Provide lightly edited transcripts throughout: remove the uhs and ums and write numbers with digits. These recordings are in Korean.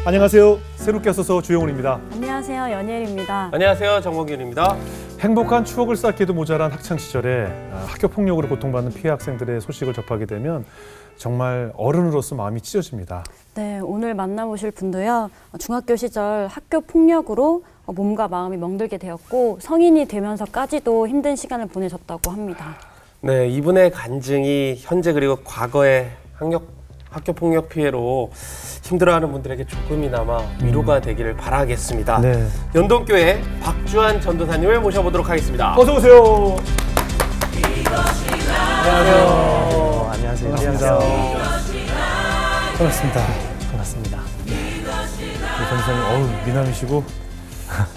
안녕하세요. 새롭게 써서 주영훈입니다. 안녕하세요. 연예일입니다. 안녕하세요. 정몽균입니다. 행복한 추억을 쌓기에도 모자란 학창시절에 학교 폭력으로 고통받는 피해 학생들의 소식을 접하게 되면 정말 어른으로서 마음이 찢어집니다. 네, 오늘 만나보실 분도요. 중학교 시절 학교 폭력으로 몸과 마음이 멍들게 되었고 성인이 되면서까지도 힘든 시간을 보내셨다고 합니다. 네, 이분의 간증이 현재 그리고 과거의 학교 폭력 피해로 힘들어하는 분들에게 조금이나마 위로가 되기를 바라겠습니다. 네. 연동교회 박주한 전도사님을 모셔보도록 하겠습니다. 어서 오세요. 안녕하세요. 안녕하세요. 반갑습니다. 반갑습니다. 전도사님, 미남이시고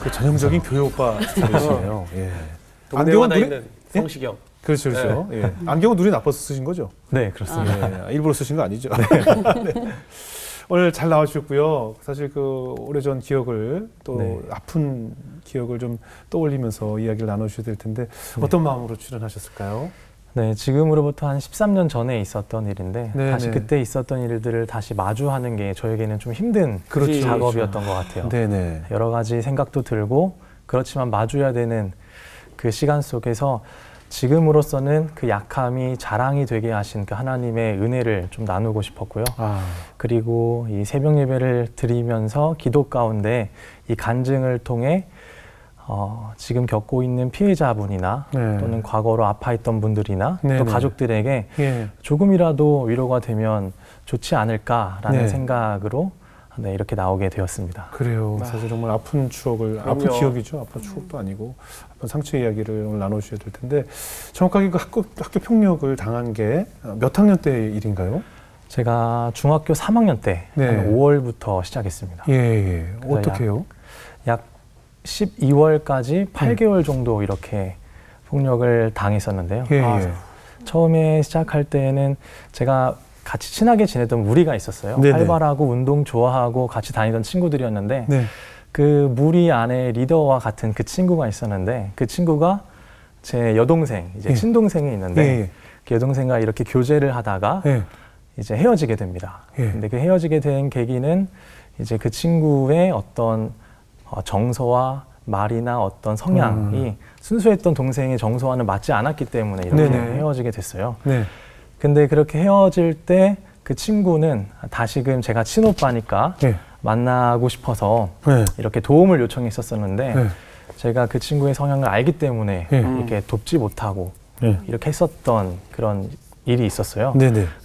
그 전형적인 교회 오빠 스타일이시네요. 예. 동네마다 있는 성시경. 그렇죠, 그렇죠. 네. 예. 안경은 눈이 나빠서 쓰신 거죠? 네, 그렇습니다. 예. 일부러 쓰신 거 아니죠? 네. 오늘 잘 나와주셨고요. 사실 그 오래전 기억을 또 네. 아픈 기억을 좀 떠올리면서 이야기를 나눠주셔야 될 텐데 어떤 마음으로 출연하셨을까요? 네, 지금으로부터 한 13년 전에 있었던 일인데 다시 그때 있었던 일들을 다시 마주하는 게 저에게는 좀 힘든 작업이었던 것 같아요. 네네. 여러 가지 생각도 들고 그렇지만 마주해야 되는 그 시간 속에서 지금으로서는 그 약함이 자랑이 되게 하신 그 하나님의 은혜를 좀 나누고 싶었고요. 그리고 이 새벽 예배를 드리면서 기도 가운데 이 간증을 통해 지금 겪고 있는 피해자분이나 또는 과거로 아파했던 분들이나 또 가족들에게 조금이라도 위로가 되면 좋지 않을까라는 생각으로 이렇게 나오게 되었습니다. 그래요. 사실 정말 아픈 추억을, 아픈 기억이죠. 아픈 추억도 아니고 아픈 상처 이야기를 오늘 나눠주셔야 될 텐데 정확하게 그 학교 폭력을 당한 게 몇 학년 때 일인가요? 제가 중학교 3학년 때 한 5월부터 시작했습니다. 예. 어떻게 해요? 약 12월까지 8개월 정도 이렇게 폭력을 당했었는데요. 처음에 시작할 때는 제가 같이 친하게 지내던 무리가 있었어요. 활발하고 운동 좋아하고 같이 다니던 친구들이었는데 그 무리 안에 리더와 같은 그 친구가 있었는데 그 친구가 제 여동생, 이제 친동생이 있는데 그 여동생과 이렇게 교제를 하다가 이제 헤어지게 됩니다. 근데 그 헤어지게 된 계기는 이제 그 친구의 어떤 정서와 말이나 어떤 성향이 순수했던 동생의 정서와는 맞지 않았기 때문에 이렇게 헤어지게 됐어요. 근데 그렇게 헤어질 때 그 친구는 다시금 제가 친오빠니까 만나고 싶어서 이렇게 도움을 요청했었는데 제가 그 친구의 성향을 알기 때문에 이렇게 돕지 못하고 이렇게 했었던 그런 일이 있었어요.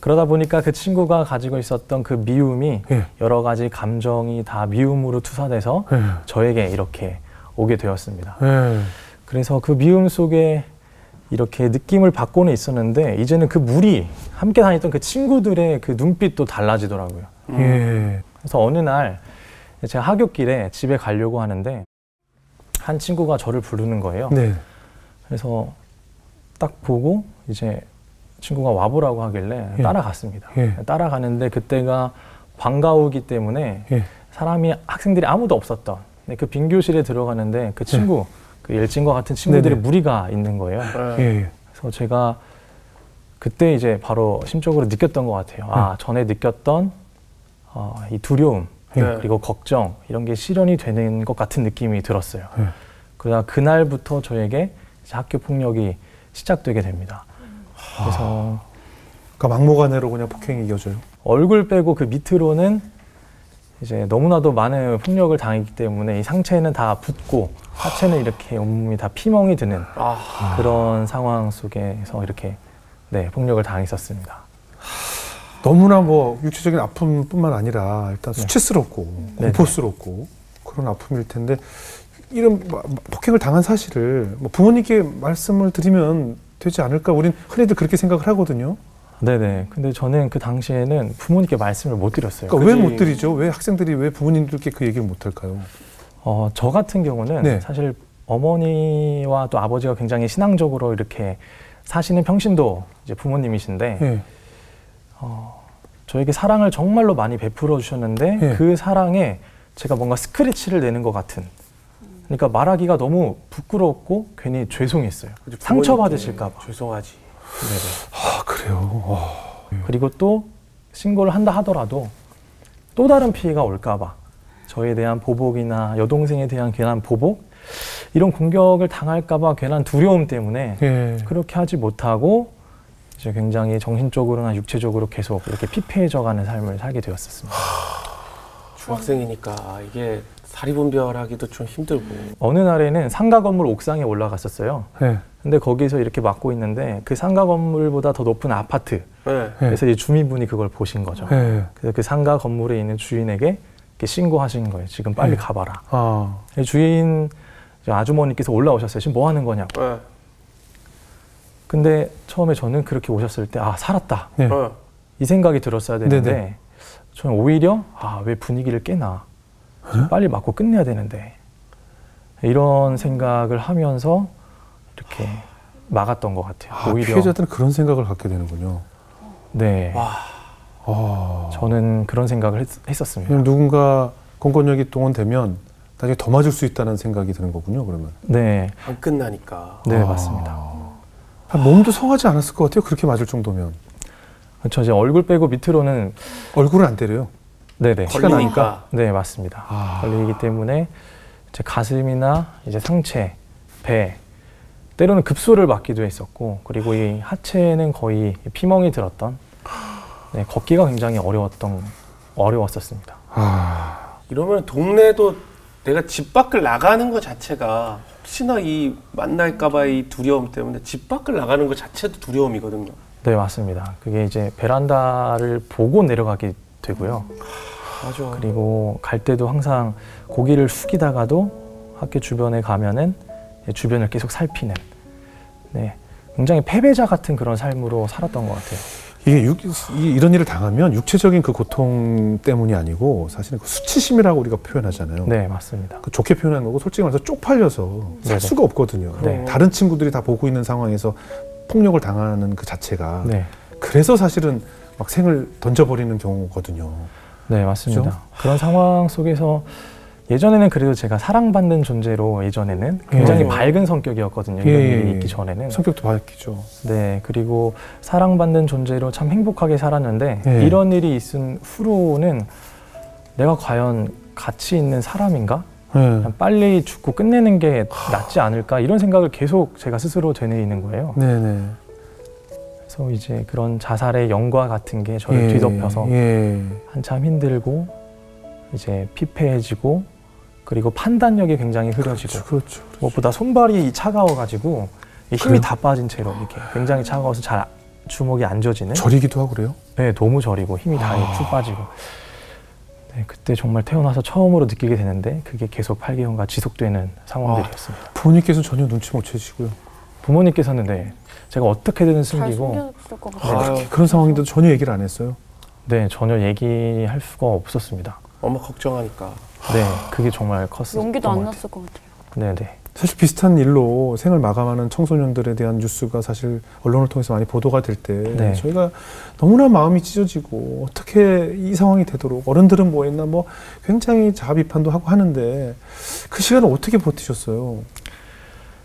그러다 보니까 그 친구가 가지고 있었던 그 미움이 여러 가지 감정이 다 미움으로 투사돼서 저에게 이렇게 오게 되었습니다. 그래서 그 미움 속에 이렇게 느낌을 받고는 있었는데 이제는 그 무리 함께 다녔던 그 친구들의 그 눈빛도 달라지더라고요. 그래서 어느 날 제가 하굣길에 집에 가려고 하는데 한 친구가 저를 부르는 거예요. 그래서 딱 보고 이제 친구가 와보라고 하길래 따라갔습니다. 따라가는데 그때가 방과후이기 때문에 사람이 학생들이 아무도 없었던 그 빈 교실에 들어가는데 그 친구 그 일진과 같은 친구들의 무리가 있는 거예요. 그래서 제가 그때 이제 바로 심적으로 느꼈던 것 같아요. 전에 느꼈던 이 두려움 그리고 걱정 이런 게 실현이 되는 것 같은 느낌이 들었어요. 그러다 그날부터 저에게 이제 학교 폭력이 시작되게 됩니다. 그래서 그러니까 막무가내로 그냥 폭행이 이어져요? 얼굴 빼고 그 밑으로는 이제 너무나도 많은 폭력을 당했기 때문에 이 상체는 다 붓고 하체는 이렇게 온몸이 다 피멍이 드는 그런 상황 속에서 이렇게 폭력을 당했었습니다. 너무나 뭐 육체적인 아픔뿐만 아니라 일단 수치스럽고 공포스럽고 그런 아픔일 텐데 이런 폭행을 당한 사실을 뭐 부모님께 말씀을 드리면 되지 않을까? 우린 흔히들 그렇게 생각을 하거든요. 근데 저는 그 당시에는 부모님께 말씀을 못 드렸어요. 그러니까 왜 못 드리죠? 왜 학생들이 왜 부모님들께 그 얘기를 못 할까요? 저 같은 경우는 사실 어머니와 또 아버지가 굉장히 신앙적으로 이렇게 사시는 평신도 이제 부모님이신데 저에게 사랑을 정말로 많이 베풀어 주셨는데 그 사랑에 제가 뭔가 스크래치를 내는 것 같은 그러니까 말하기가 너무 부끄럽고 괜히 죄송했어요. 상처받으실까 봐. 죄송하지. 그래요? 그리고 또 신고를 한다 하더라도 또 다른 피해가 올까 봐 저에 대한 보복이나 여동생에 대한 괜한 보복 이런 공격을 당할까봐 괜한 두려움 때문에 그렇게 하지 못하고 이제 굉장히 정신적으로나 육체적으로 계속 이렇게 피폐해져가는 삶을 살게 되었었습니다. 중학생이니까 이게 사리분별하기도 좀 힘들고. 어느 날에는 상가 건물 옥상에 올라갔었어요. 근데 거기서 이렇게 맡고 있는데 그 상가 건물보다 더 높은 아파트. 그래서 이제 주민분이 그걸 보신 거죠. 그래서 그 상가 건물에 있는 주인에게 이렇게 신고하신 거예요. 지금 빨리 가봐라. 주인 아주머니께서 올라오셨어요. 지금 뭐 하는 거냐고. 근데 처음에 저는 그렇게 오셨을 때 아 살았다. 이 생각이 들었어야 되는데 저는 오히려 아 왜 분위기를 깨나. 빨리 맞고 끝내야 되는데 이런 생각을 하면서 이렇게 막았던 것 같아요. 오히려 피해자들은 그런 생각을 갖게 되는군요. 네. 저는 그런 생각을 했었습니다. 누군가 공권력이 동원되면 나중에 더 맞을 수 있다는 생각이 드는 거군요. 그러면. 네. 안 끝나니까. 네, 맞습니다. 몸도 성하지 않았을 것 같아요. 그렇게 맞을 정도면. 저 이제 얼굴 빼고 밑으로는 얼굴은 안 때려요. 네네. 티가 나니까. 네, 맞습니다. 걸리기 때문에 이제 가슴이나 이제 상체, 배, 때로는 급소를 맞기도 했었고, 그리고 이 하체는 거의 피멍이 들었던, 네, 걷기가 굉장히 어려웠었습니다. 이러면 동네도 내가 집 밖을 나가는 것 자체가 혹시나 이 만날까봐 이 두려움 때문에 집 밖을 나가는 것 자체도 두려움이거든요. 네, 맞습니다. 그게 이제 베란다를 보고 내려가게 되고요. 맞아. 그리고 갈 때도 항상 고개를 숙이다가도 학교 주변에 가면은 주변을 계속 살피는, 네, 굉장히 패배자 같은 그런 삶으로 살았던 것 같아요. 이게 이런 일을 당하면 육체적인 그 고통 때문이 아니고 사실은 그 수치심이라고 우리가 표현하잖아요. 네, 맞습니다. 그 좋게 표현한 거고 솔직히 말해서 쪽팔려서 살 수가 없거든요. 네. 다른 친구들이 다 보고 있는 상황에서 폭력을 당하는 그 자체가 네. 그래서 사실은 막 생을 던져버리는 경우거든요. 네, 맞습니다. 그렇죠? 그런 상황 속에서 예전에는 그래도 제가 사랑받는 존재로 예전에는 굉장히 밝은 성격이었거든요. 이런 일이 있기 전에는. 성격도 밝겠죠. 네, 그리고 사랑받는 존재로 참 행복하게 살았는데 이런 일이 있은 후로는 내가 과연 가치 있는 사람인가? 그냥 빨리 죽고 끝내는 게 낫지 않을까? 이런 생각을 계속 제가 스스로 되뇌이는 거예요. 네네. 그래서 이제 그런 자살의 영과 같은 게 저를 뒤덮여서 한참 힘들고 이제 피폐해지고 그리고 판단력이 굉장히 흐려지고 그렇죠. 무엇보다 손발이 차가워가지고 힘이 다 빠진 채로 이렇게 굉장히 차가워서 잘 주먹이 안 져지는. 저리기도 하고 그래요? 네, 너무 저리고 힘이 다 쭉 빠지고. 네, 그때 정말 태어나서 처음으로 느끼게 되는데 그게 계속 8개월간 지속되는 상황들이었습니다. 부모님께서는 전혀 눈치 못 채시고요. 부모님께서는 네, 제가 어떻게든 잘 숨기고 숨겼을 것 같아요. 그런 상황인데도 전혀 얘기를 안 했어요? 네, 전혀 얘기할 수가 없었습니다. 엄마 걱정하니까. 네, 그게 정말 컸어요. 용기도 안 났을 것 같아요. 네네. 사실 비슷한 일로 생을 마감하는 청소년들에 대한 뉴스가 사실 언론을 통해서 많이 보도가 될 때 저희가 너무나 마음이 찢어지고 어떻게 이 상황이 되도록 어른들은 뭐 했나 뭐 굉장히 자아 비판도 하고 하는데 그 시간을 어떻게 버티셨어요?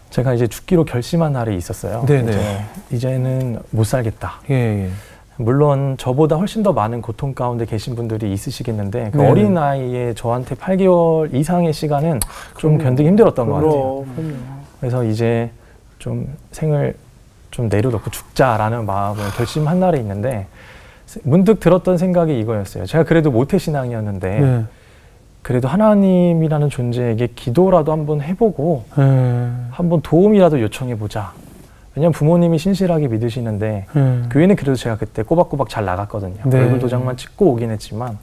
제가 이제 죽기로 결심한 날이 있었어요. 네네. 이제는 못 살겠다. 예. 물론 저보다 훨씬 더 많은 고통 가운데 계신 분들이 있으시겠는데 그 어린 나이에 저한테 8개월 이상의 시간은 좀 견디기 힘들었던 것 같아요. 그래서 이제 좀 생을 좀 내려놓고 죽자라는 마음을 결심한 날이 있는데 문득 들었던 생각이 이거였어요. 제가 그래도 모태신앙이었는데 그래도 하나님이라는 존재에게 기도라도 한번 해보고 한번 도움이라도 요청해보자. 왜냐면 부모님이 신실하게 믿으시는데 교회는 그래도 제가 그때 꼬박꼬박 잘 나갔거든요. 얼굴 도장만 찍고 오긴 했지만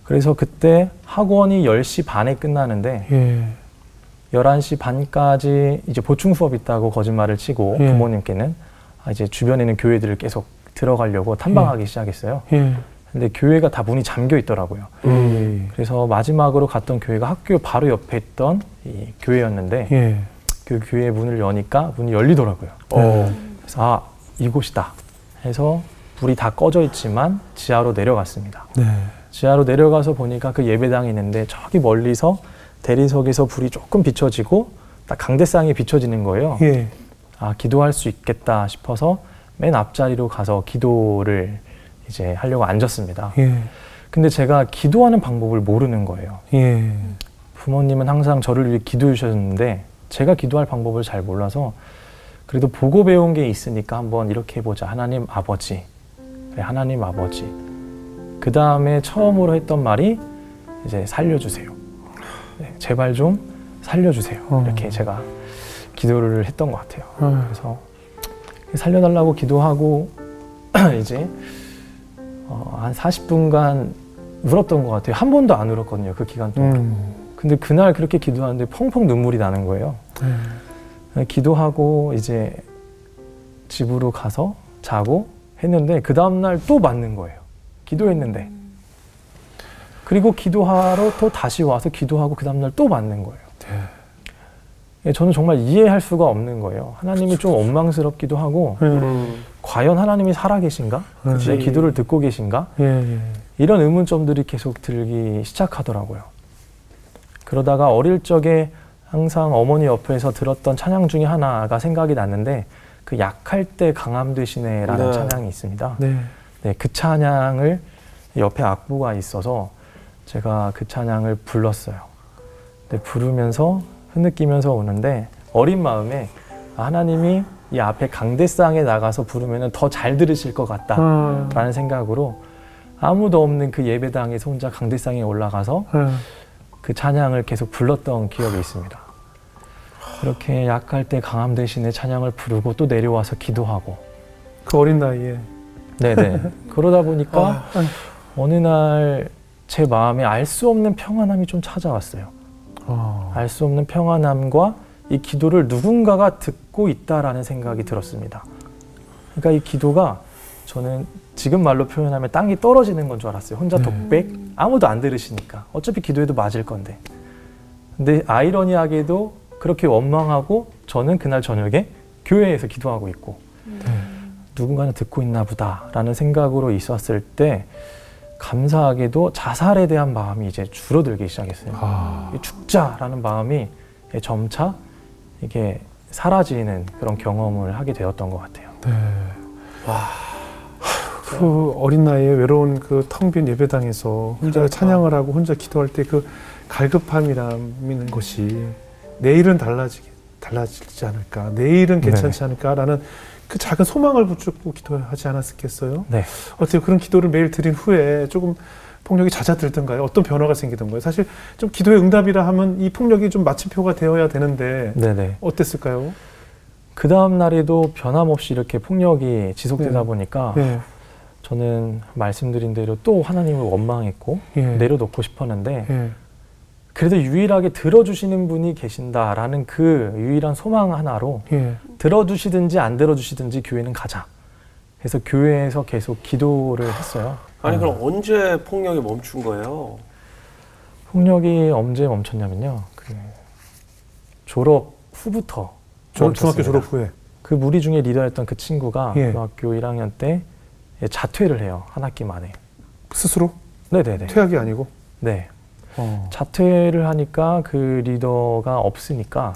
그래서 그때 학원이 10시 반에 끝나는데 11시 반까지 이제 보충 수업 있다고 거짓말을 치고 부모님께는 이제 주변에 있는 교회들을 계속 들어가려고 탐방하기 시작했어요. 근데 교회가 다 문이 잠겨 있더라고요. 그래서 마지막으로 갔던 교회가 학교 바로 옆에 있던 이 교회였는데 그 교회 문을 여니까 문이 열리더라고요. 그래서 아, 이곳이다 해서 불이 다 꺼져 있지만 지하로 내려갔습니다. 지하로 내려가서 보니까 그 예배당이 있는데 저기 멀리서 대리석에서 불이 조금 비춰지고 딱 강대상이 비춰지는 거예요. 아, 기도할 수 있겠다 싶어서 맨 앞자리로 가서 기도를 이제 하려고 앉았습니다. 근데 제가 기도하는 방법을 모르는 거예요. 예. 부모님은 항상 저를 위해 기도해 주셨는데 제가 기도할 방법을 잘 몰라서 그래도 보고 배운 게 있으니까 한번 이렇게 해보자. 하나님 아버지. 그래, 하나님 아버지. 그 다음에 처음으로 했던 말이 이제 살려주세요. 네, 제발 좀 살려주세요. 이렇게 제가 기도를 했던 것 같아요. 그래서 살려달라고 기도하고 이제 한 40분간 울었던 것 같아요. 한 번도 안 울었거든요. 그 기간 동안. 근데 그날 그렇게 기도하는데 펑펑 눈물이 나는 거예요. 기도하고 이제 집으로 가서 자고 했는데 그 다음날 또 맞는 거예요. 기도했는데. 그리고 기도하러 또 다시 와서 기도하고 그 다음날 또 맞는 거예요. 네. 저는 정말 이해할 수가 없는 거예요. 하나님이 좀 원망스럽기도 하고 과연 하나님이 살아계신가? 내 기도를 듣고 계신가? 이런 의문점들이 계속 들기 시작하더라고요. 그러다가 어릴 적에 항상 어머니 옆에서 들었던 찬양 중에 하나가 생각이 났는데 그 약할 때 강함 되시네라는 찬양이 있습니다. 네, 그 찬양을 옆에 악보가 있어서 제가 그 찬양을 불렀어요. 근데 부르면서 흐느끼면서 오는데 어린 마음에 하나님이 이 앞에 강대상에 나가서 부르면 더 잘 들으실 것 같다라는 생각으로 아무도 없는 그 예배당에서 혼자 강대상에 올라가서 그 찬양을 계속 불렀던 기억이 있습니다. 그렇게 약할 때 강함 대신에 찬양을 부르고 또 내려와서 기도하고 그 어린 나이에 네네 그러다 보니까 어느 날 제 마음에 알 수 없는 평안함이 좀 찾아왔어요. 알 수 없는 평안함과 이 기도를 누군가가 듣고 있다라는 생각이 들었습니다. 그러니까 이 기도가 저는 지금 말로 표현하면 땅이 떨어지는 건 줄 알았어요. 혼자 독백, 아무도 안 들으시니까. 어차피 기도해도 맞을 건데. 근데 아이러니하게도 그렇게 원망하고 저는 그날 저녁에 교회에서 기도하고 있고 누군가는 듣고 있나 보다라는 생각으로 있었을 때 감사하게도 자살에 대한 마음이 이제 줄어들기 시작했어요. 죽자라는 마음이 점차 이게 사라지는 그런 경험을 하게 되었던 것 같아요. 네. 와. 그 어린 나이에 외로운 그 텅 빈 예배당에서 혼자 찬양을 하고 혼자 기도할 때 그 갈급함이라는 것이 내일은 달라지지 않을까, 내일은 괜찮지 않을까라는 그 작은 소망을 붙잡고 기도하지 않았겠어요? 네. 어때요? 그런 기도를 매일 드린 후에 조금 폭력이 잦아들던가요? 어떤 변화가 생기던가요? 사실 좀 기도의 응답이라 하면 이 폭력이 좀 마침표가 되어야 되는데 네네. 어땠을까요? 그 다음 날에도 변함없이 이렇게 폭력이 지속되다 보니까 저는 말씀드린 대로 또 하나님을 원망했고 내려놓고 싶었는데 그래도 유일하게 들어주시는 분이 계신다라는 그 유일한 소망 하나로 들어주시든지 안 들어주시든지 교회는 가자. 그래서 교회에서 계속 기도를 했어요. 아니 그럼 언제 폭력이 멈춘 거예요? 폭력이 언제 멈췄냐면요. 그 졸업 후부터 중학교 졸업 후에 그 무리 중에 리더였던 그 친구가 중학교 1학년 때 자퇴를 해요. 한 학기 만에. 스스로? 네네네. 퇴학이 아니고? 네. 자퇴를 하니까 그 리더가 없으니까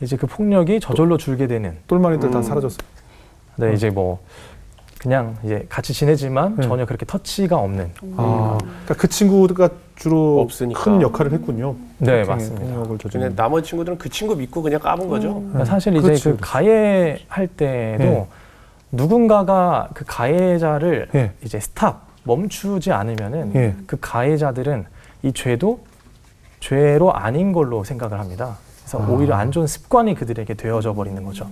이제 그 폭력이 저절로 줄게 되는. 똘마니들 다 사라졌어요. 네, 이제 뭐 그냥 이제 같이 지내지만 전혀 그렇게 터치가 없는. 그러니까 그 친구가 주로 없으니까. 큰 역할을 했군요. 네, 맞습니다. 근데 나머지 친구들은 그 친구 믿고 그냥 까본 거죠. 그러니까 사실 이제 그렇죠. 그 가해할 때도 누군가가 그 가해자를 이제 스탑 멈추지 않으면은 그 가해자들은 이 죄도 죄로 아닌 걸로 생각을 합니다. 그래서 오히려 안 좋은 습관이 그들에게 되어져 버리는 거죠.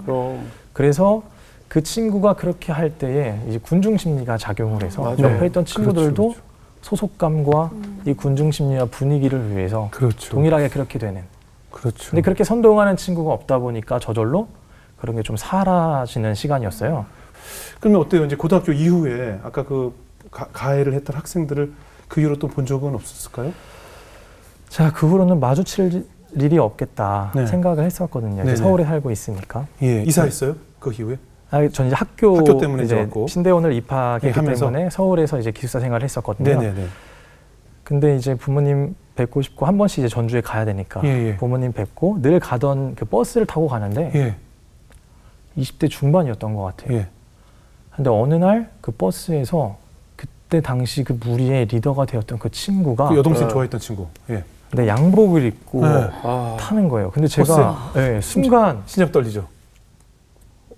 그래서 그 친구가 그렇게 할 때에 이제 군중 심리가 작용을 해서 옆에 있던 친구들도 그렇죠. 소속감과 이 군중 심리와 분위기를 위해서 동일하게 그렇게 되는. 근데 그렇게 선동하는 친구가 없다 보니까 저절로 그런 게 좀 사라지는 시간이었어요. 그러면 어때요? 이제 고등학교 이후에 아까 그 가해를 했던 학생들을 그 이후로 또 본 적은 없었을까요? 자, 그 후로는 마주칠 일이 없겠다 생각을 했었거든요. 이제 서울에 살고 있으니까. 이사했어요? 그 이후에? 전 이제 학교 때문에 이제 신대원을 입학했기 때문에 서울에서 이제 기숙사 생활을 했었거든요. 근데 이제 부모님 뵙고 싶고 한 번씩 이제 전주에 가야 되니까 부모님 뵙고 늘 가던 그 버스를 타고 가는데 20대 중반이었던 것 같아요. 근데 어느 날 그 버스에서 그때 당시 그 무리의 리더가 되었던 그 친구가 그 여동생 좋아했던 친구. 예. 네, 양복을 입고 네. 타는 거예요. 근데 제가 네, 순간 심장 떨리죠.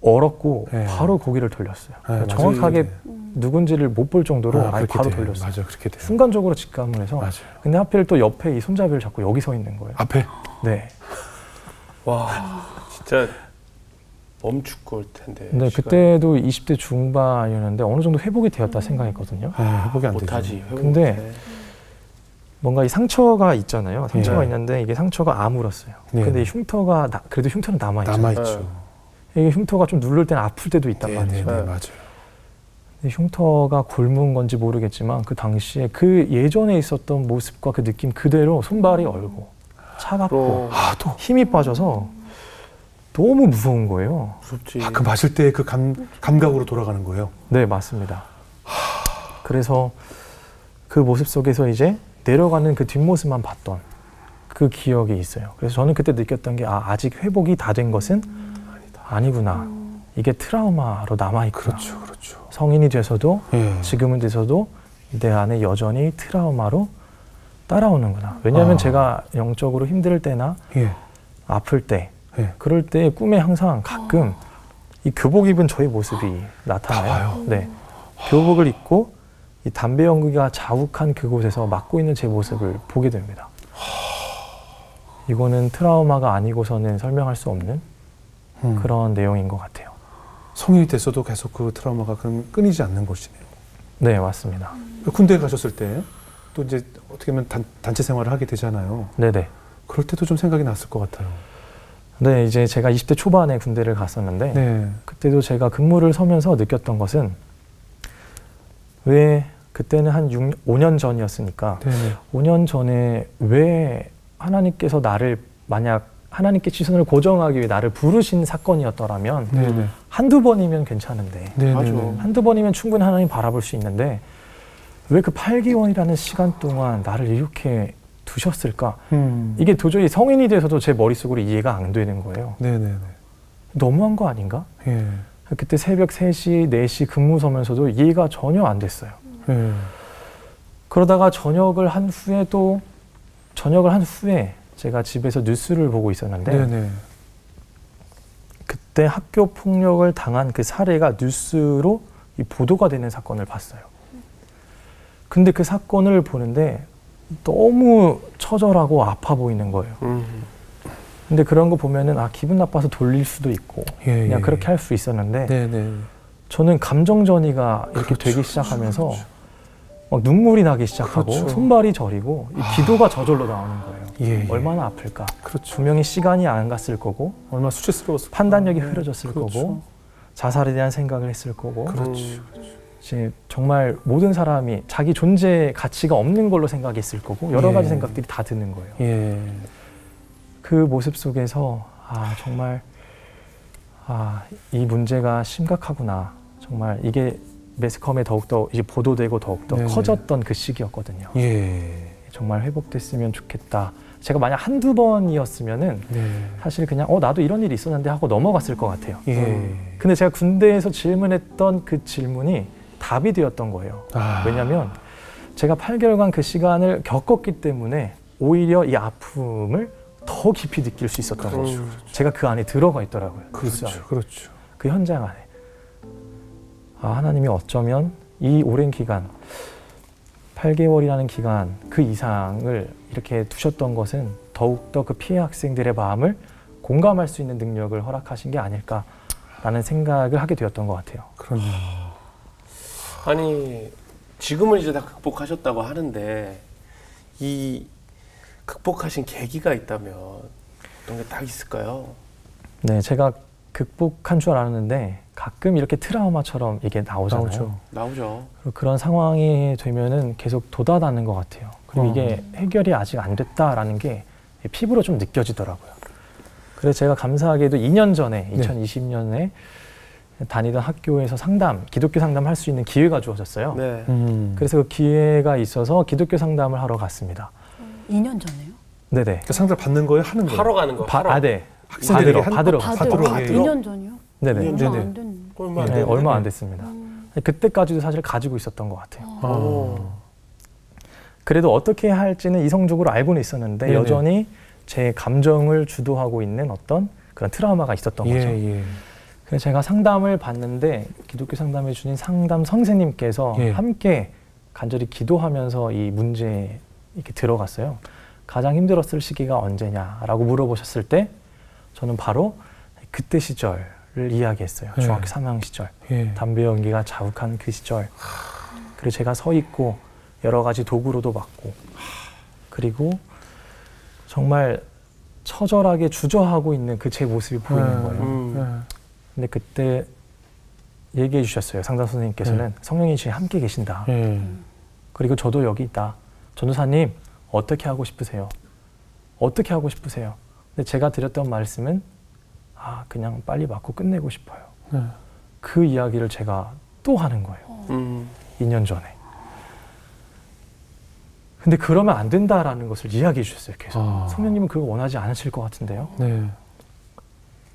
얼었고 네. 바로 고개를 돌렸어요. 네, 정확하게 맞아요. 누군지를 못 볼 정도로 아예 그렇게 바로 돼요. 돌렸어요. 맞아요, 그렇게 돼요. 순간적으로 직감을 해서. 맞아요. 근데 하필 또 옆에 이 손잡이를 잡고 여기 서 있는 거예요. 앞에. 네. 와, 진짜 멈추고 올 텐데. 근데 그때도 20대 중반이었는데 어느 정도 회복이 되었다 생각했거든요. 네, 회복이 안 되죠. 못하지. 근데 뭔가 이 상처가 있잖아요. 상처가 네. 있는데 이게 상처가 아물었어요. 네. 근데 이 흉터가 그래도 흉터는 남아있죠. 남아있죠. 이게 흉터가 좀 누를 때는 아플 때도 있단 네, 말이죠. 네, 네, 맞아요. 근데 흉터가 곪은 건지 모르겠지만 그 당시에 그 예전에 있었던 모습과 그 느낌 그대로 손발이 얼고 차갑고 또 힘이 빠져서 너무 무서운 거예요. 무섭지. 그 마실 때 그 감각으로 돌아가는 거예요. 네, 맞습니다. 그래서 그 모습 속에서 이제 내려가는 그 뒷모습만 봤던 그 기억이 있어요. 그래서 저는 그때 느꼈던 게 아직 회복이 다 된 것은 아니구나. 이게 트라우마로 남아있구나. 그렇죠, 그렇죠. 성인이 돼서도 예. 지금은 돼서도 내 안에 여전히 트라우마로 따라오는구나. 왜냐하면 제가 영적으로 힘들 때나 예. 아플 때 예. 그럴 때 꿈에 항상 가끔 이 교복 입은 저의 모습이 나타나요. 나와요? 네. 교복을 입고 이 담배 연기가 자욱한 그곳에서 맡고 있는 제 모습을 보게 됩니다. 이거는 트라우마가 아니고서는 설명할 수 없는 그런 내용인 것 같아요. 성인이 됐어도 계속 그 트라우마가 그럼 끊이지 않는 것이네요. 네, 맞습니다. 군대에 가셨을 때 또 이제 어떻게 보면 단체 생활을 하게 되잖아요. 네네. 그럴 때도 좀 생각이 났을 것 같아요. 네, 이제 제가 20대 초반에 군대를 갔었는데 네. 그때도 제가 근무를 서면서 느꼈던 것은 왜 그때는 한 5년 전이었으니까 네. 5년 전에 왜 하나님께서 나를 만약 하나님께 시선을 고정하기 위해 나를 부르신 사건이었더라면 네. 한두 번이면 괜찮은데 네. 맞아. 한두 번이면 충분히 하나님 바라볼 수 있는데 왜 그 8개월이라는 시간 동안 나를 이렇게 두셨을까? 이게 도저히 성인이 돼서도 제 머릿속으로 이해가 안 되는 거예요. 네네네. 너무한 거 아닌가? 예. 그때 새벽 3시, 4시 근무 서면서도 이해가 전혀 안 됐어요. 예. 그러다가 저녁을 한 후에 제가 집에서 뉴스를 보고 있었는데 네네. 그때 학교 폭력을 당한 그 사례가 뉴스로 이 보도가 되는 사건을 봤어요. 근데 그 사건을 보는데 너무 처절하고 아파 보이는 거예요. 근데 그런 거 보면은 기분 나빠서 돌릴 수도 있고 예, 그냥 예, 그렇게 예. 할 수 있었는데 네네. 저는 감정전이가 이렇게 그렇죠, 되기 시작하면서 막 눈물이 나기 시작하고 그렇죠. 손발이 저리고 이 기도가 저절로 나오는 거예요. 예, 예. 얼마나 아플까. 그렇죠. 분명히 시간이 안 갔을 거고 얼마나 수치스러웠을까. 판단력이 흐려졌을 그렇죠. 거고 자살에 대한 생각을 했을 거고 그렇죠. 이제 정말 모든 사람이 자기 존재 가치가 없는 걸로 생각했을 거고 여러 예. 가지 생각들이 다 드는 거예요. 예. 그 모습 속에서 정말 이 문제가 심각하구나. 정말 이게 매스컴에 더욱더 이제 보도되고 더욱더 네네. 커졌던 그 시기였거든요. 예. 정말 회복됐으면 좋겠다. 제가 만약 한두 번이었으면은 네. 사실 그냥 나도 이런 일이 있었는데 하고 넘어갔을 것 같아요. 예. 근데 제가 군대에서 질문했던 그 질문이 답이 되었던 거예요. 왜냐하면 제가 8개월간 그 시간을 겪었기 때문에 오히려 이 아픔을 더 깊이 느낄 수 있었던 거죠. 제가 그 안에 들어가 있더라고요. 그렇죠. 그렇죠. 그 현장 안에. 하나님이 어쩌면 이 오랜 기간 8개월이라는 기간 그 이상을 이렇게 두셨던 것은 더욱더 그 피해 학생들의 마음을 공감할 수 있는 능력을 허락하신 게 아닐까라는 생각을 하게 되었던 것 같아요. 그럼요. 아니 지금은 이제 다 극복하셨다고 하는데 이 극복하신 계기가 있다면 어떤 게 딱 있을까요? 네, 제가 극복한 줄 알았는데 가끔 이렇게 트라우마처럼 이게 나오잖아요. 나오죠. 그리고 그런 상황이 되면은 계속 도달하는 것 같아요. 그리고 이게 해결이 아직 안 됐다라는 게 피부로 좀 느껴지더라고요. 그래서 제가 감사하게도 2년 전에 2020년에 다니던 학교에서 기독교 상담 할 수 있는 기회가 주어졌어요. 네. 그래서 그 기회가 있어서 기독교 상담을 하러 갔습니다. 2년 전에요? 네네. 그러니까 상담 받는 거예요, 하는 거예요? 하러 가는 거. 네. 학생들이 받으러. 받으러. 2년 전이요? 네네. 얼마 안 됐네. 얼마 안 네, 됐는데. 얼마 안 됐습니다. 그때까지도 사실 가지고 있었던 것 같아요. 그래도 어떻게 할지는 이성적으로 알고는 있었는데 네네. 여전히 제 감정을 주도하고 있는 어떤 그런 트라우마가 있었던 거죠. 그래서 제가 상담을 받는데 기독교 상담해 주신 상담 선생님께서 함께 간절히 기도하면서 이 문제에 이렇게 들어갔어요. 가장 힘들었을 시기가 언제냐라고 물어보셨을 때 저는 바로 그때 시절을 이야기했어요. 중학교 3학년 시절. 담배 연기가 자욱한 그 시절. 그리고 제가 서 있고 여러 가지 도구로도 맞고 그리고 정말 처절하게 주저하고 있는 그 제 모습이 보이는 거예요. 근데 그때 얘기해 주셨어요. 상담 선생님께서는 성령이 지금 함께 계신다. 그리고 저도 여기 있다. 전도사님 어떻게 하고 싶으세요? 어떻게 하고 싶으세요? 근데 제가 드렸던 말씀은 그냥 빨리 맞고 끝내고 싶어요. 그 이야기를 제가 또 하는 거예요. 2년 전에. 근데 그러면 안 된다라는 것을 이야기해 주셨어요. 계속. 성령님은 그걸 원하지 않으실 것 같은데요.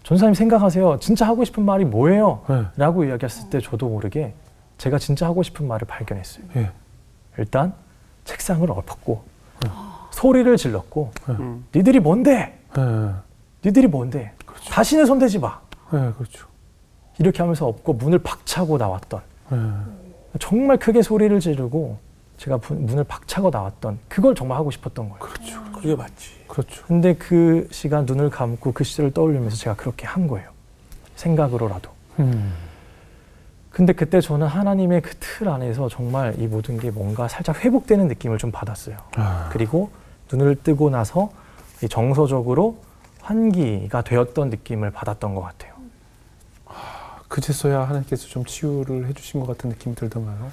전도사님 생각하세요. 진짜 하고 싶은 말이 뭐예요? 라고 이야기했을 때 저도 모르게 제가 진짜 하고 싶은 말을 발견했어요. 일단 책상을 엎었고 소리를 질렀고 니들이 뭔데? 니들이 뭔데? 그렇죠. 다시는 손대지 마. 그렇죠. 이렇게 하면서 엎고 문을 박차고 나왔던 정말 크게 소리를 지르고 제가 문을 박차고 나왔던 그걸 정말 하고 싶었던 거예요. 그렇죠. 그게 맞지. 그렇죠. 근데 그 시간 눈을 감고 그 시절을 떠올리면서 제가 그렇게 한 거예요. 생각으로라도. 근데 그때 저는 하나님의 그 틀 안에서 정말 이 모든 게 뭔가 살짝 회복되는 느낌을 좀 받았어요. 그리고 눈을 뜨고 나서 정서적으로 환기가 되었던 느낌을 받았던 것 같아요. 그제서야 하나님께서 좀 치유를 해주신 것 같은 느낌이 들던가요?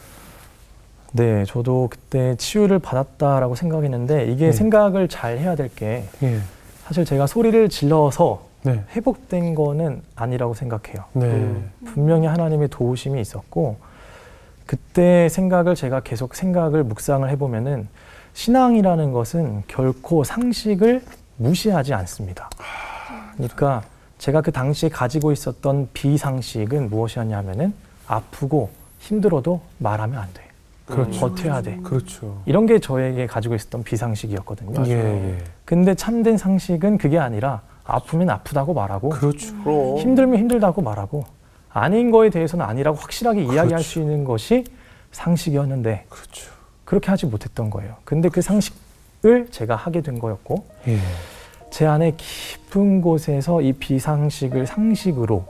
네, 저도 그때 치유를 받았다라고 생각했는데 이게 생각을 잘 해야 될 게 사실 제가 소리를 질러서 회복된 거는 아니라고 생각해요. 분명히 하나님의 도우심이 있었고 그때 생각을 제가 계속 생각을 묵상을 해보면은 신앙이라는 것은 결코 상식을 무시하지 않습니다. 그러니까 제가 그 당시에 가지고 있었던 비상식은 무엇이었냐면은 아프고 힘들어도 말하면 안 돼. 그렇죠. 버텨야 돼. 그렇죠. 이런 게 저에게 가지고 있었던 비상식이었거든요. 근데 참된 상식은 그게 아니라 아프면 아프다고 말하고 그렇죠. 힘들면 힘들다고 말하고 아닌 거에 대해서는 아니라고 확실하게 이야기할 수 있는 것이 상식이었는데 그렇죠. 그렇게 하지 못했던 거예요. 근데 그 상식을 제가 하게 된 거였고 제 안에 깊은 곳에서 이 비상식을 상식으로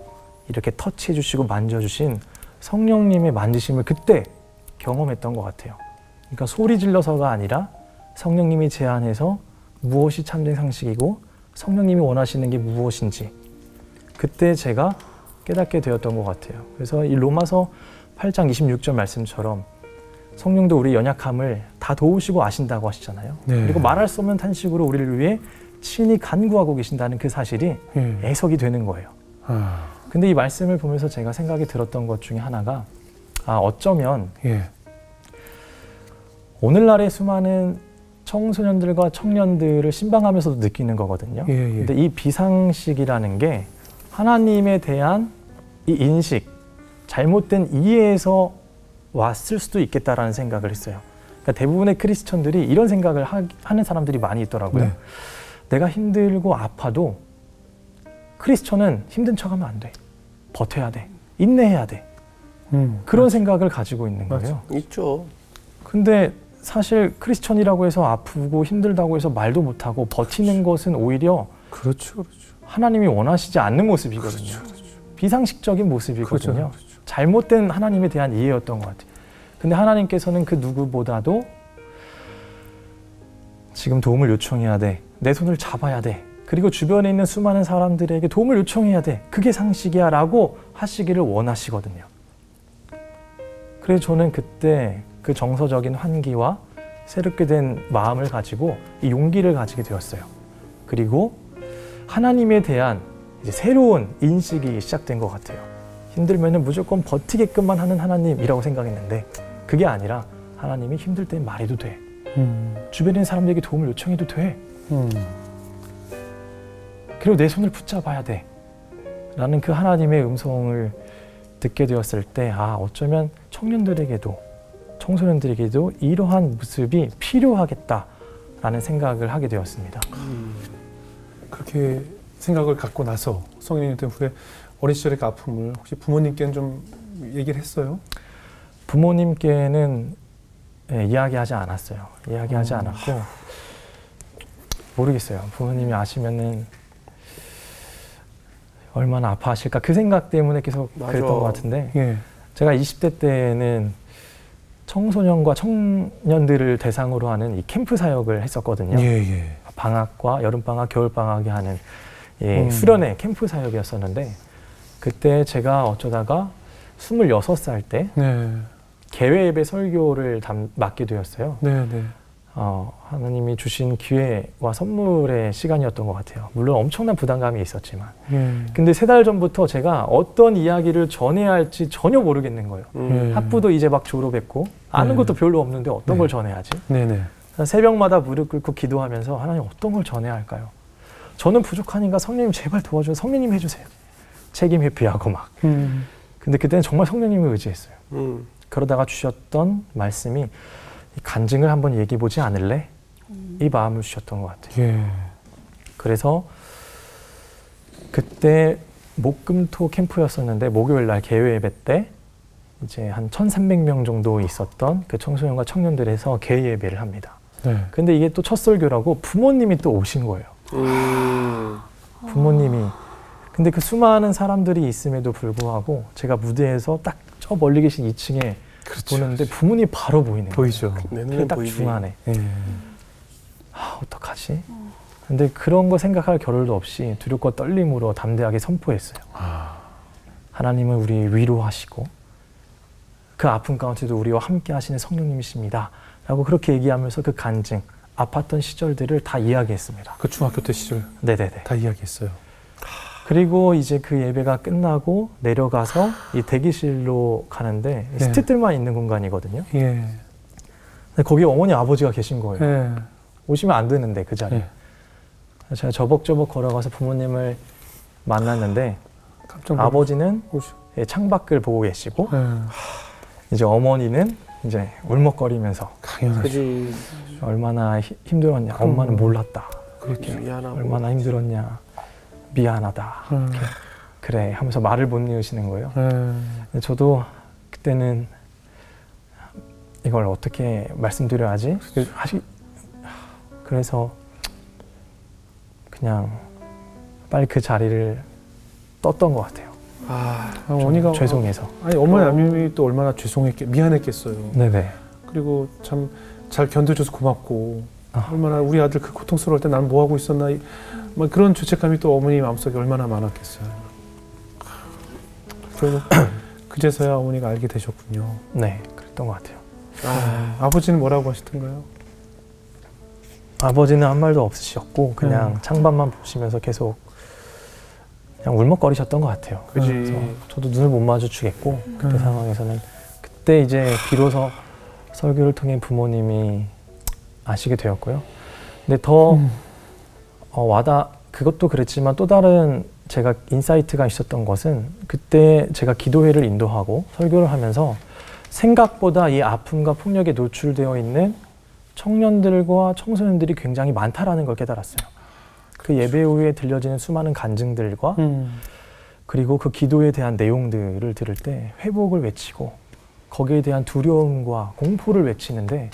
이렇게 터치해 주시고 만져주신 성령님의 만지심을 그때 경험했던 것 같아요. 그러니까 소리 질러서가 아니라 성령님이 제 안에서 무엇이 참된 상식이고 성령님이 원하시는 게 무엇인지 그때 제가 깨닫게 되었던 것 같아요. 그래서 이 로마서 8장 26절 말씀처럼 성령도 우리 연약함을 다 도우시고 아신다고 하시잖아요. 그리고 말할 수 없는 탄식으로 우리를 위해 친히 간구하고 계신다는 그 사실이 애석이 되는 거예요. 근데 이 말씀을 보면서 제가 생각이 들었던 것 중에 하나가 어쩌면 오늘날의 수많은 청소년들과 청년들을 신방하면서도 느끼는 거거든요. 근데 이 비상식이라는 게 하나님에 대한 이 인식, 잘못된 이해에서 왔을 수도 있겠다라는 생각을 했어요. 그러니까 대부분의 크리스천들이 이런 생각을 하는 사람들이 많이 있더라고요. 내가 힘들고 아파도 크리스천은 힘든 척하면 안 돼. 버텨야 돼. 인내해야 돼. 그런 생각을 가지고 있는 거예요. 있죠. 근데 사실 크리스천이라고 해서 아프고 힘들다고 해서 말도 못하고 버티는 것은 오히려 하나님이 원하시지 않는 모습이거든요. 비상식적인 모습이거든요. 잘못된 하나님에 대한 이해였던 것 같아요. 근데 하나님께서는 그 누구보다도 지금 도움을 요청해야 돼. 내 손을 잡아야 돼. 그리고 주변에 있는 수많은 사람들에게 도움을 요청해야 돼. 그게 상식이야 라고 하시기를 원하시거든요. 그래서 저는 그때 그 정서적인 환기와 새롭게 된 마음을 가지고 이 용기를 가지게 되었어요. 그리고 하나님에 대한 이제 새로운 인식이 시작된 것 같아요. 힘들면은 무조건 버티게끔만 하는 하나님이라고 생각했는데 그게 아니라 하나님이 힘들 땐 말해도 돼. 주변에 있는 사람들에게 도움을 요청해도 돼. 그리고 내 손을 붙잡아야 돼. 라는 그 하나님의 음성을 듣게 되었을 때 어쩌면 청년들에게도 청소년들에게도 이러한 모습이 필요하겠다라는 생각을 하게 되었습니다. 그렇게 생각을 갖고 나서 성인이 된 후에 어린 시절의 그 아픔을 혹시 부모님께는 좀 얘기를 했어요? 부모님께는 이야기하지 않았어요. 이야기하지 않았고 모르겠어요. 부모님이 아시면은 얼마나 아파하실까 그 생각 때문에 계속 그랬던 것 같은데 제가 20대 때는 청소년과 청년들을 대상으로 하는 이 캠프 사역을 했었거든요. 방학과 여름방학, 겨울방학에 하는 수련회 캠프 사역이었었는데 그때 제가 어쩌다가 26살 때 개회 예배 설교를 맡게 되었어요. 하나님이 주신 기회와 선물의 시간이었던 것 같아요. 물론 엄청난 부담감이 있었지만 근데 3달 전부터 제가 어떤 이야기를 전해야 할지 전혀 모르겠는 거예요. 학부도 이제 막 졸업했고 아는 것도 별로 없는데 어떤 걸 전해야 하지? 새벽마다 무릎 꿇고 기도하면서 하나님 어떤 걸 전해야 할까요? 저는 부족하니까 성령님 제발 도와줘요. 성령님 해주세요. 책임 회피하고 막. 근데 그때는 정말 성령님을 의지했어요. 그러다가 주셨던 말씀이 간증을 한번 얘기해보지 않을래? 이 마음을 주셨던 것 같아요. 그래서 그때 목금토 캠프였었는데 목요일 날 개회 예배 때 이제 한 1,300명 정도 있었던 그 청소년과 청년들에서 개회 예배를 합니다. 근데 이게 또 첫 설교라고 부모님이 또 오신 거예요. 부모님이. 근데 그 수많은 사람들이 있음에도 불구하고 제가 무대에서 딱 저 멀리 계신 2층에 보는데 부모님이 바로 보이는 거예요. 보이죠. 딱 중간에. 어떡하지? 근데 그런 거 생각할 겨를도 없이 두렵고 떨림으로 담대하게 선포했어요. 하나님은 우리 위로하시고 그 아픔 가운데도 우리와 함께 하시는 성령님이십니다. 라고 그렇게 얘기하면서 그 간증, 아팠던 시절들을 다 이야기했습니다. 그 중학교 때 시절 다 이야기했어요. 그리고 이제 그 예배가 끝나고 내려가서 이 대기실로 가는데 스태프들만 있는 공간이거든요. 근데 거기에 어머니 아버지가 계신 거예요. 오시면 안 되는데 그 자리에. 제가 저벅저벅 걸어가서 부모님을 만났는데 아버지는 창밖을 보고 계시고 이제 어머니는 이제 울먹거리면서 당연하지. 얼마나 힘들었냐. 엄마는 몰랐다. 그렇게 얼마나 힘들었냐. 미안하다. 그래 하면서 말을 못 이으시는 거예요. 저도 그때는 이걸 어떻게 말씀드려야지? 그래서 그냥 빨리 그 자리를 떴던 것 같아요. 어머니가 죄송해서. 아니 어머니 또 얼마나 미안했겠어요. 그리고 참 잘 견뎌줘서 고맙고 얼마나 우리 아들 그 고통스러울 때 난 뭐 하고 있었나 막 그런 죄책감이 또 어머니 마음속에 얼마나 많았겠어요. 그리고 그제서야 어머니가 알게 되셨군요. 네, 그랬던 것 같아요. 아버지는 뭐라고 하시던가요? 아버지는 한 말도 없으셨고 그냥 창밖만 보시면서 계속 그냥 울먹거리셨던 것 같아요. 그래서 저도 눈을 못 마주치겠고 그때 상황에서는 그때 이제 비로소 설교를 통해 부모님이 아시게 되었고요. 근데 더 그것도 그랬지만 또 다른 제가 인사이트가 있었던 것은 그때 제가 기도회를 인도하고 설교를 하면서 생각보다 이 아픔과 폭력에 노출되어 있는 청년들과 청소년들이 굉장히 많다라는 걸 깨달았어요. 그 예배 후에 들려지는 수많은 간증들과 그리고 그 기도에 대한 내용들을 들을 때 회복을 외치고 거기에 대한 두려움과 공포를 외치는데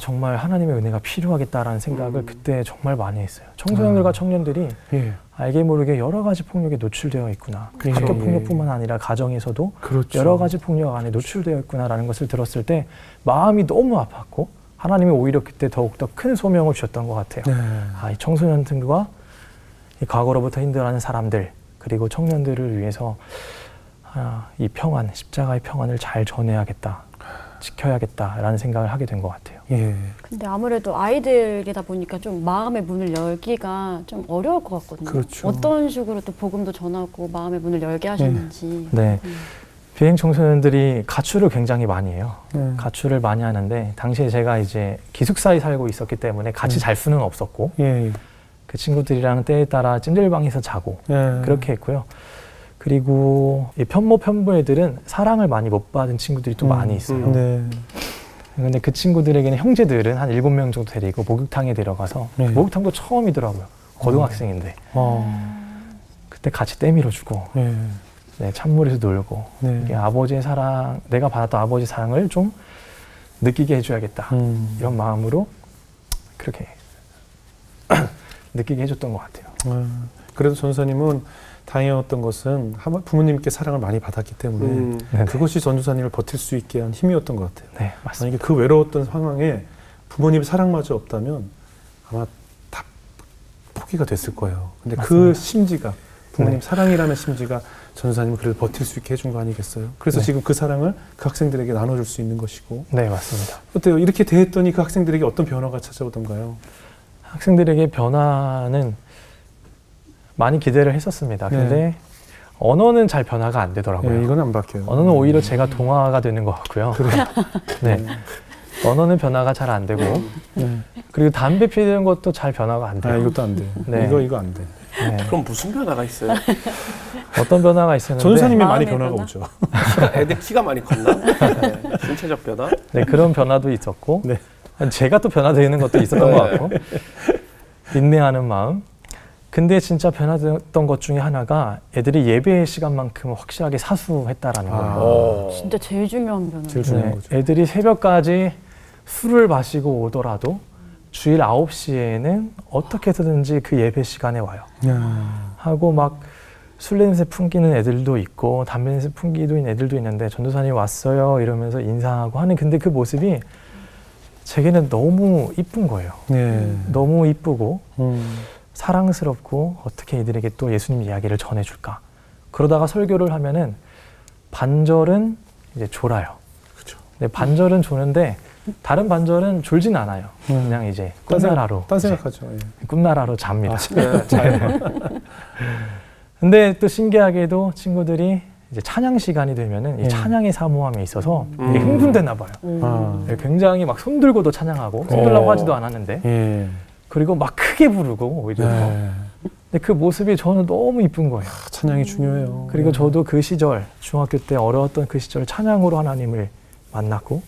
정말 하나님의 은혜가 필요하겠다라는 생각을 그때 정말 많이 했어요. 청소년들과 청년들이 알게 모르게 여러 가지 폭력에 노출되어 있구나. 학교 폭력뿐만 아니라 가정에서도 여러 가지 폭력 안에 노출되어 있구나라는 것을 들었을 때 마음이 너무 아팠고 하나님이 오히려 그때 더욱더 큰 소명을 주셨던 것 같아요. 이 청소년들과 이 과거로부터 힘들어하는 사람들 그리고 청년들을 위해서 이 평안, 십자가의 평안을 잘 전해야겠다. 지켜야겠다라는 생각을 하게 된 것 같아요. 근데 아무래도 아이들이다 보니까 좀 마음의 문을 열기가 좀 어려울 것 같거든요. 어떤 식으로 또 복음도 전하고 마음의 문을 열게 하셨는지. 비행 청소년들이 가출을 굉장히 많이 해요. 가출을 많이 하는데 당시에 제가 이제 기숙사에 살고 있었기 때문에 같이 잘 수는 없었고 그 친구들이랑 때에 따라 찜질방에서 자고 그렇게 했고요. 그리고 이 편모 애들은 사랑을 많이 못 받은 친구들이 또 많이 있어요. 네. 근데 그 친구들에게는 형제들은 한 7명 정도 데리고 목욕탕에 데려가서 네. 목욕탕도 처음이더라고요. 고등학생인데. 그때 같이 때밀어주고 네. 네, 찬물에서 놀고 네. 이게 아버지의 사랑, 내가 받았던 아버지의 사랑을 좀 느끼게 해줘야겠다. 이런 마음으로 그렇게 느끼게 해줬던 것 같아요. 그래도 전도사님은 다행이었던 것은 부모님께 사랑을 많이 받았기 때문에 그것이 전도사님을 버틸 수 있게 한 힘이었던 것 같아요. 네, 맞습니다. 만약에 그 외로웠던 상황에 부모님의 사랑마저 없다면 아마 다 포기가 됐을 거예요. 근데 맞습니다. 그 심지가 부모님 사랑이라는 심지가 전도사님을 그래도 버틸 수 있게 해준 거 아니겠어요? 그래서 지금 그 사랑을 그 학생들에게 나눠줄 수 있는 것이고. 네, 맞습니다. 어때요? 이렇게 대했더니 그 학생들에게 어떤 변화가 찾아오던가요? 학생들에게 변화는 많이 기대를 했었습니다. 근데 언어는 잘 변화가 안 되더라고요. 네, 이건 안 바뀌어요. 언어는 오히려 제가 동화가 되는 것 같고요. 네. 언어는 변화가 잘 안 되고 그리고 담배 피우는 것도 잘 변화가 안 돼요. 이것도 안 돼. 네. 이거 안 돼. 네. 그럼 무슨 변화가 있어요? 어떤 변화가 있었는데 전도사님이 많이 마음의 변화가 변화? 오죠. 애들 키가 많이 컸나? 네. 신체적 변화? 네, 그런 변화도 있었고 네. 제가 또 변화되는 것도 있었던 것 같고 인내하는 마음. 근데 진짜 변화됐던 것 중에 하나가 애들이 예배 시간만큼 확실하게 사수했다라는 거예요. 진짜 제일 중요한 변화. 제일 중요한 거죠. 애들이 새벽까지 술을 마시고 오더라도 주일 9시에는 어떻게 해서든지 그 예배 시간에 와요. 하고 막 술 냄새 풍기는 애들도 있고 담배 냄새 풍기도 있는 애들도 있는데 전도사님 왔어요 이러면서 인사하고 하는 근데 그 모습이 제게는 너무 이쁜 거예요. 너무 이쁘고 사랑스럽고 어떻게 이들에게 또 예수님 이야기를 전해줄까. 그러다가 설교를 하면은 반절은 이제 졸아요. 그렇죠. 근데 반절은 조는데 다른 반절은 졸진 않아요. 그냥 이제 꿈나라로. 딴 생각하죠. 꿈나라로 잡니다. 잘. 근데 또 신기하게도 친구들이 이제 찬양 시간이 되면은 이 찬양의 사모함에 있어서 이게 흥분되나 봐요. 굉장히 막 손들고도 찬양하고 손들라고 하지도 않았는데 그리고 막 크게 부르고 오히려 근데 그 모습이 저는 너무 이쁜 거예요. 찬양이 중요해요. 그리고 저도 그 시절 중학교 때 어려웠던 그 시절 찬양으로 하나님을 만났고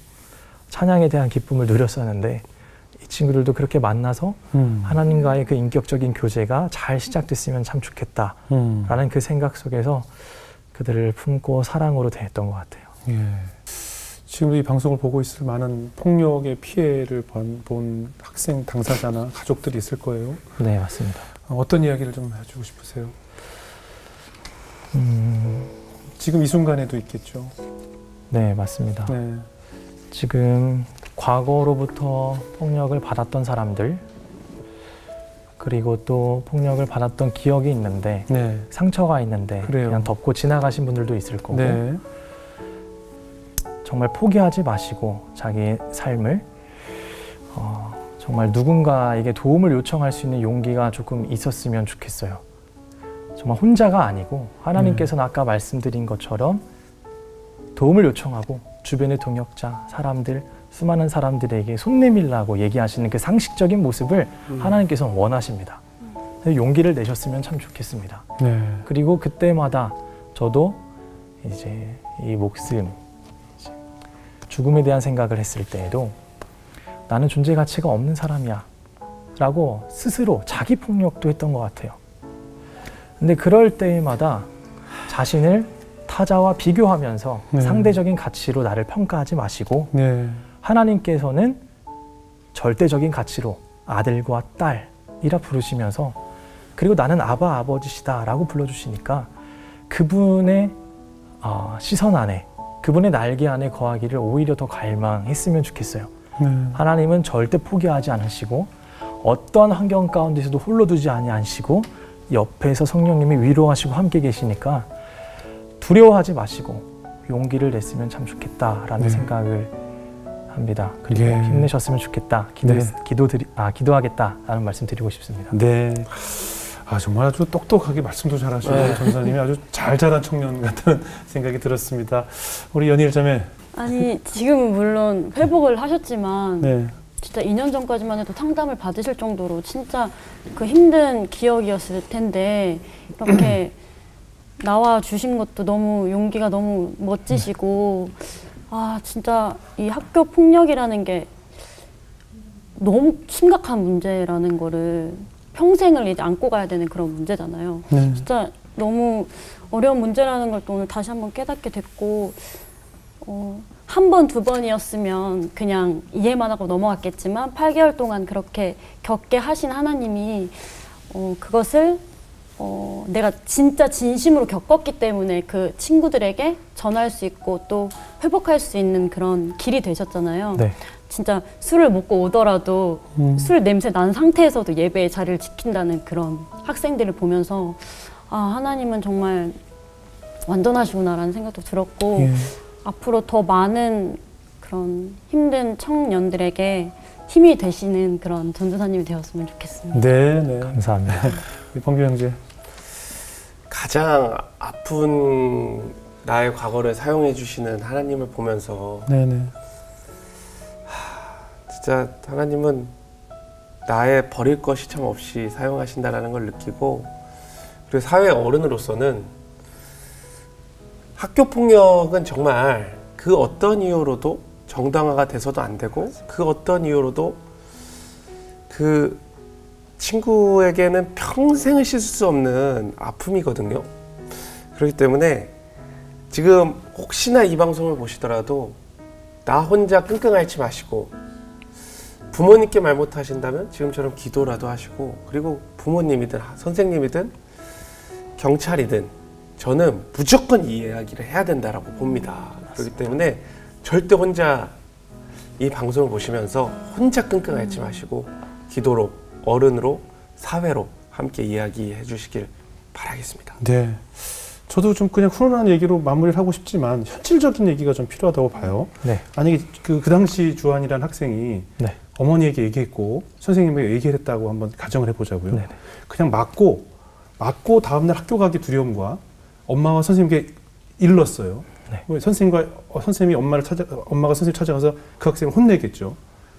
찬양에 대한 기쁨을 누렸었는데 이 친구들도 그렇게 만나서 하나님과의 그 인격적인 교제가 잘 시작됐으면 참 좋겠다라는 그 생각 속에서 그들을 품고 사랑으로 대했던 것 같아요. 지금 이 방송을 보고 있을 많은 폭력의 피해를 본 학생 당사자나 가족들이 있을 거예요. 네, 맞습니다. 어떤 이야기를 좀 해주고 싶으세요? 지금 이 순간에도 있겠죠. 네, 맞습니다. 네. 지금 과거로부터 폭력을 받았던 사람들 그리고 또 폭력을 받았던 기억이 있는데 상처가 있는데 그냥 덮고 지나가신 분들도 있을 거고 정말 포기하지 마시고 자기의 삶을 정말 누군가에게 도움을 요청할 수 있는 용기가 조금 있었으면 좋겠어요. 정말 혼자가 아니고 하나님께서는 아까 말씀드린 것처럼 도움을 요청하고 주변의 동역자, 사람들, 수많은 사람들에게 손 내밀라고 얘기하시는 그 상식적인 모습을 하나님께서는 원하십니다. 용기를 내셨으면 참 좋겠습니다. 그리고 그때마다 저도 이제 이 목숨, 죽음에 대한 생각을 했을 때에도 나는 존재 가치가 없는 사람이야 라고 스스로 자기 폭력도 했던 것 같아요. 근데 그럴 때마다 자신을 타자와 비교하면서 상대적인 가치로 나를 평가하지 마시고 하나님께서는 절대적인 가치로 아들과 딸이라 부르시면서 그리고 나는 아바 아버지시다 라고 불러주시니까 그분의 시선 안에 그분의 날개 안에 거하기를 오히려 더 갈망했으면 좋겠어요. 하나님은 절대 포기하지 않으시고 어떠한 환경 가운데서도 홀로 두지 아니하시고 옆에서 성령님이 위로하시고 함께 계시니까 두려워하지 마시고 용기를 냈으면 참 좋겠다라는 생각을 합니다. 그리고 힘내셨으면 좋겠다. 기도하겠다라는 말씀 드리고 싶습니다. 네. 정말 아주 똑똑하게 말씀도 잘하시고 전사님이 아주 잘 자란 청년 같은 생각이 들었습니다. 우리 연희일 자매. 아니 지금은 물론 회복을 하셨지만 진짜 2년 전까지만 해도 상담을 받으실 정도로 진짜 그 힘든 기억이었을 텐데 이렇게 나와 주신 것도 너무 용기가 너무 멋지시고 아 진짜 이 학교 폭력이라는 게 너무 심각한 문제라는 거를 평생을 이제 안고 가야 되는 그런 문제잖아요. 진짜 너무 어려운 문제라는 걸 또 오늘 다시 한번 깨닫게 됐고 한 번, 두 번이었으면 그냥 이해만 하고 넘어갔겠지만 8개월 동안 그렇게 겪게 하신 하나님이 그것을 내가 진짜 진심으로 겪었기 때문에 그 친구들에게 전할 수 있고 또 회복할 수 있는 그런 길이 되셨잖아요. 네. 진짜 술을 먹고 오더라도 술 냄새 난 상태에서도 예배의 자리를 지킨다는 그런 학생들을 보면서 아 하나님은 정말 완전하시구나라는 생각도 들었고 앞으로 더 많은 그런 힘든 청년들에게 힘이 되시는 그런 전도사님이 되었으면 좋겠습니다. 네. 감사합니다. 범규 형제. 가장 아픈 나의 과거를 사용해 주시는 하나님을 보면서 네네. 진짜 하나님은 나의 버릴 것이 참 없이 사용하신다라는 걸 느끼고 그리고 사회 어른으로서는 학교 폭력은 정말 그 어떤 이유로도 정당화가 돼서도 안 되고 그 어떤 이유로도 그 친구에게는 평생을 씻을 수 없는 아픔이거든요. 그렇기 때문에 지금 혹시나 이 방송을 보시더라도 나 혼자 끙끙 앓지 마시고 부모님께 말 못하신다면 지금처럼 기도라도 하시고 그리고 부모님이든 선생님이든 경찰이든 저는 무조건 이 이야기를 해야 된다라고 봅니다. 그렇기 때문에 절대 혼자 이 방송을 보시면서 혼자 끙끙 앓지 마시고 기도로 어른으로 사회로 함께 이야기해 주시길 바라겠습니다. 네. 저도 좀 그냥 훈훈한 얘기로 마무리를 하고 싶지만 현실적인 얘기가 좀 필요하다고 봐요. 네. 만약에 그 당시 주한이라는 학생이 네. 어머니에게 얘기했고 선생님에게 얘기를 했다고 한번 가정을 해보자고요. 네네. 그냥 맞고 다음날 학교 가기 두려움과 엄마와 선생님께 일렀어요. 네. 선생님이 엄마가 선생님 찾아가서 그 학생을 혼내겠죠.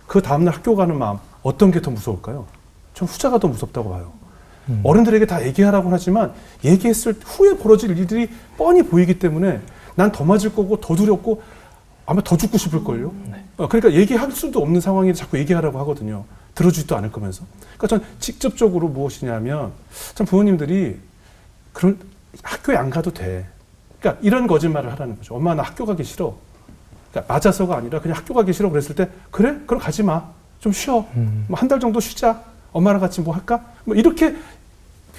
그 다음날 학교 가는 마음 어떤 게 더 무서울까요? 전 후자가 더 무섭다고 봐요. 어른들에게 다 얘기하라고 하지만 얘기했을 후에 벌어질 일들이 뻔히 보이기 때문에 난 더 맞을 거고 더 두렵고 아마 더 죽고 싶을걸요. 네. 그러니까 얘기할 수도 없는 상황에 자꾸 얘기하라고 하거든요. 들어주지도 않을 거면서. 그러니까 전 직접적으로 무엇이냐면 참 부모님들이 그런 학교에 안 가도 돼. 그러니까 이런 거짓말을 하라는 거죠. 엄마 나 학교 가기 싫어. 그러니까 맞아서가 아니라 그냥 학교 가기 싫어 그랬을 때 그래? 그럼 가지 마. 좀 쉬어. 뭐 한 달 정도 쉬자. 엄마랑 같이 뭐 할까? 뭐 이렇게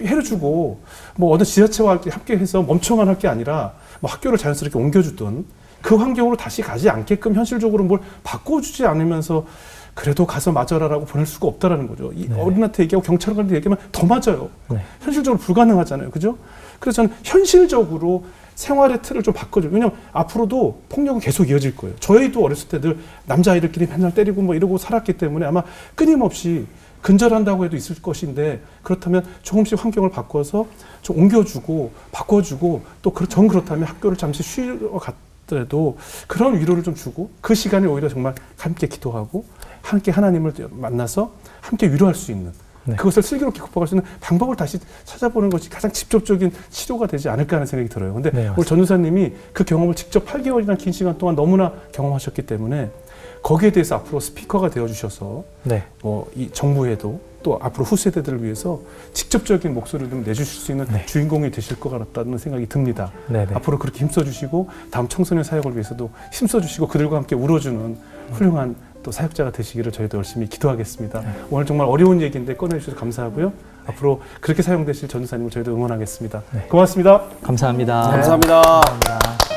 해를 주고 뭐 어느 지자체와 함께 해서 멈춰만 할 게 아니라 뭐 학교를 자연스럽게 옮겨주든 그 환경으로 다시 가지 않게끔 현실적으로 뭘 바꿔주지 않으면서 그래도 가서 맞아라라고 보낼 수가 없다라는 거죠. 이 네. 어른한테 얘기하고 경찰관한테 얘기하면 더 맞아요. 네. 현실적으로 불가능하잖아요. 그죠? 그래서 저는 현실적으로 생활의 틀을 좀 바꿔줘요. 왜냐면 앞으로도 폭력은 계속 이어질 거예요. 저희도 어렸을 때 늘 남자아이들끼리 맨날 때리고 뭐 이러고 살았기 때문에 아마 끊임없이 근절한다고 해도 있을 것인데 그렇다면 조금씩 환경을 바꿔서 좀 옮겨주고 바꿔주고 또 그렇다면 학교를 잠시 쉬러 갔더라도 그런 위로를 좀 주고 그 시간에 오히려 정말 함께 기도하고 함께 하나님을 만나서 함께 위로할 수 있는 네. 그것을 슬기롭게 극복할 수 있는 방법을 다시 찾아보는 것이 가장 직접적인 치료가 되지 않을까 하는 생각이 들어요. 근데 네, 오늘 전도사님이 그 경험을 직접 8개월이나 긴 시간 동안 너무나 경험하셨기 때문에 거기에 대해서 앞으로 스피커가 되어주셔서 네. 이 정부에도 또 앞으로 후세대들을 위해서 직접적인 목소리를 좀 내주실 수 있는 네. 주인공이 되실 것 같다는 생각이 듭니다. 네네. 앞으로 그렇게 힘써주시고 다음 청소년 사역을 위해서도 힘써주시고 그들과 함께 울어주는 훌륭한 또 사역자가 되시기를 저희도 열심히 기도하겠습니다. 네. 오늘 정말 어려운 얘기인데 꺼내주셔서 감사하고요. 네. 앞으로 그렇게 사용되실 전도사님을 저희도 응원하겠습니다. 네. 고맙습니다. 감사합니다. 감사합니다. 감사합니다.